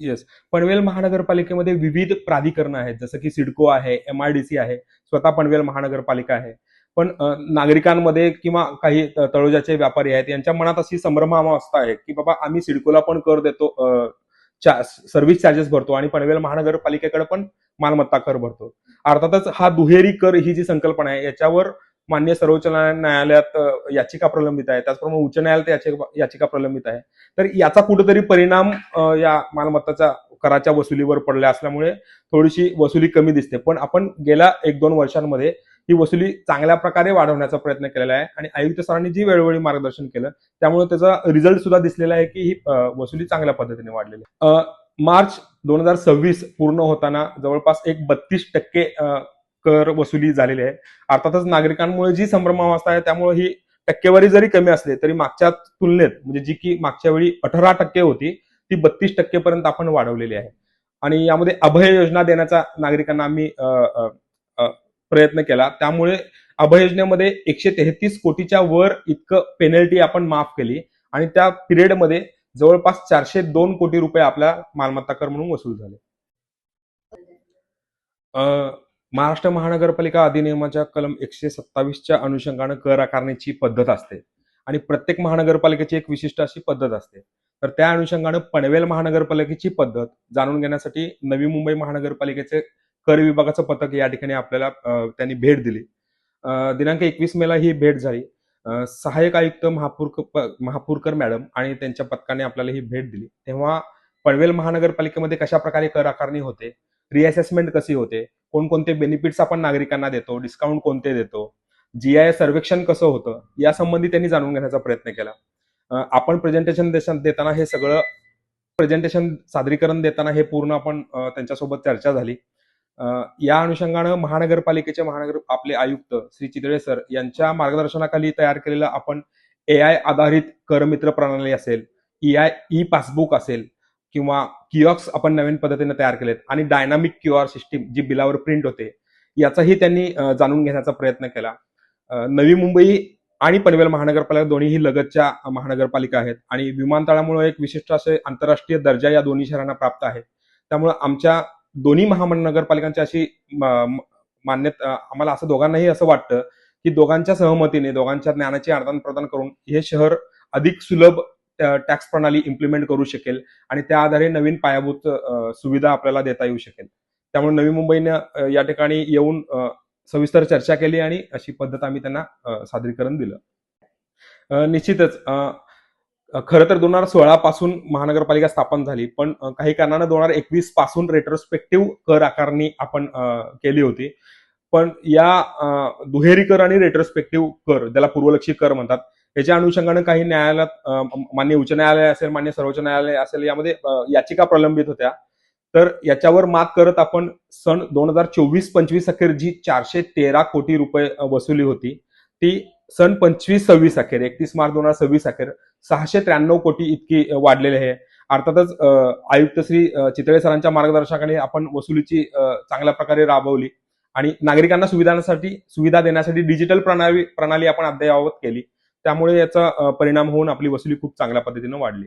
Yes. Panvel महानगरपालिकेमध्ये विविध प्राधिकरणं आहेत, जसं की सिडको आहे, MIDC आहे, स्वतः पनवेल महानगरपालिका आहे. पण नागरिकांमध्ये किंवा काही तळोजाचे व्यापारी आहेत यांच्या मनात अशी संभ्रमावस्था आहे की बाबा आम्ही सिडकोला पण कर देतो, सर्व्हिस चार्जेस भरतो आणि पनवेल महानगरपालिकेकडे पण मालमत्ता कर भरतो. अर्थातच हा दुहेरी कर ही जी संकल्पना आहे याच्यावर मान्य सर्वोच्च न्यायालयात याचिका प्रलंबित आहे, त्याचप्रमाणे उच्च न्यायालयात याचिका प्रलंबित आहे. तर याचा कुठेतरी परिणाम या मालमत्ताच्या कराच्या वसुलीवर पडल्या असल्यामुळे थोडीशी वसुली कमी दिसते. पण आपण गेल्या 1-2 वर्षांमध्ये ही वसुली चांगल्या प्रकारे वाढवण्याचा प्रयत्न केलेला आहे आणि आयुक्त सरांनी जी वेळोवेळी मार्गदर्शन केलं त्यामुळे त्याचा रिझल्ट सुद्धा दिसलेला आहे की ही वसुली चांगल्या पद्धतीने वाढलेली आहे. मार्च 2026 पूर्ण होताना जवळपास एक 32% कर वसुली झालेली आहे. अर्थातच नागरिकांमुळे जी संभ्रमावस्था आहे त्यामुळे ही टक्केवारी जरी कमी असली तरी मागच्या तुलनेत म्हणजे जी की मागच्या वेळी 18% होती ती 32% पर्यंत आपण वाढवलेली आहे. आणि यामध्ये अभय योजना देण्याचा नागरिकांना आम्ही प्रयत्न केला. त्यामुळे अभय योजनेमध्ये 133 कोटीच्या वर इतकं पेनल्टी आपण माफ केली आणि त्या पिरियडमध्ये जवळपास 402 कोटी रुपये आपल्या मालमत्ता कर म्हणून वसूल झाले. महाराष्ट्र महानगरपालिका अधिनियमाच्या कलम 127च्या अनुषंगानं कर आकारण्याची पद्धत असते आणि प्रत्येक महानगरपालिकेची एक विशिष्ट अशी पद्धत असते. तर त्या अनुषंगानं पनवेल महानगरपालिकेची पद्धत जाणून घेण्यासाठी नवी मुंबई महानगरपालिकेचे कर विभागाचं पथक या ठिकाणी आपल्याला त्यांनी भेट दिली. दिनांक 21 मेला ही भेट झाली. सहाय्यक आयुक्त महापूरकर मॅडम आणि त्यांच्या पथकाने आपल्याला ही भेट दिली. तेव्हा पनवेल महानगरपालिकेमध्ये कशा प्रकारे कर आकारणी होते, रिअसेसमेंट कशी होते, कोणकोणते बेनिफिट्स आपण नागरिकांना देतो, डिस्काउंट कोणते देतो, GI सर्वेक्षण कसं होतं यासंबंधी त्यांनी जाणून घेण्याचा प्रयत्न केला. आपण प्रेझेंटेशन देताना हे सगळं सादरीकरण देताना हे पूर्ण आपण त्यांच्यासोबत चर्चा झाली. या अनुषंगानं महानगरपालिकेचे आपले आयुक्त श्री चितळे सर यांच्या मार्गदर्शनाखाली तयार केलेलं आपण AI आधारित कर मित्र प्रणाली असेल, ई पासबुक असेल किंवा किऑस्क आपण नवीन पद्धतीने तयार केलेत आणि डायनामिक QR सिस्टीम जी बिलावर प्रिंट होते याचाही त्यांनी जाणून घेण्याचा प्रयत्न केला. नवी मुंबई आणि पनवेल महानगरपालिका दोन्हीही लगतच्या महानगरपालिका आहेत आणि विमानतळामुळे एक विशिष्ट असे आंतरराष्ट्रीय दर्जा या दोन्ही शहरांना प्राप्त आहे. त्यामुळे आमच्या दोन्ही महानगरपालिकांची अशी मान्यता आम्हाला असं दोघांनाही असं वाटतं की दोघांच्या सहमतीने दोघांच्या ज्ञानाची आदान प्रदान करून हे शहर अधिक सुलभ टॅक्स प्रणाली इम्प्लिमेंट करू शकेल आणि त्या आधारे नवीन पायाभूत सुविधा आपल्याला देता येऊ शकेल. त्यामुळे नवी मुंबईनं या ठिकाणी येऊन सविस्तर चर्चा केली आणि अशी पद्धत आम्ही त्यांना सादरीकरण दिलं. निश्चितच खरं तर 2016 पासून महानगरपालिका स्थापन झाली, पण काही कारणानं 2021 पासून रेट्रोस्पेक्टिव्ह कर आकारणी आपण केली होती. पण या दुहेरी कर आणि रेट्रोस्पेक्टिव्ह कर ज्याला पूर्वलक्षी कर म्हणतात याच्या अनुषंगानं काही न्यायालयात मान्य उच्च न्यायालय असेल, मान्य सर्वोच्च न्यायालय असेल यामध्ये याचिका प्रलंबित होत्या. तर याच्यावर मात करत आपण सन 2024-25 अखेर जी 413 कोटी रुपये वसुली होती ती सन 25-26 अखेर 31 मार्च 2026 अखेर 693 कोटी इतकी वाढलेली आहे. अर्थातच आयुक्त श्री चितळे सरांच्या मार्गदर्शनाखाली आपण वसुलीची चांगल्या प्रकारे राबवली आणि नागरिकांना सुविधा देण्यासाठी डिजिटल प्रणाली आपण अद्ययावत केली. त्यामुळे याचा परिणाम होऊन आपली वसुली खूप चांगल्या पद्धतीने वाढली.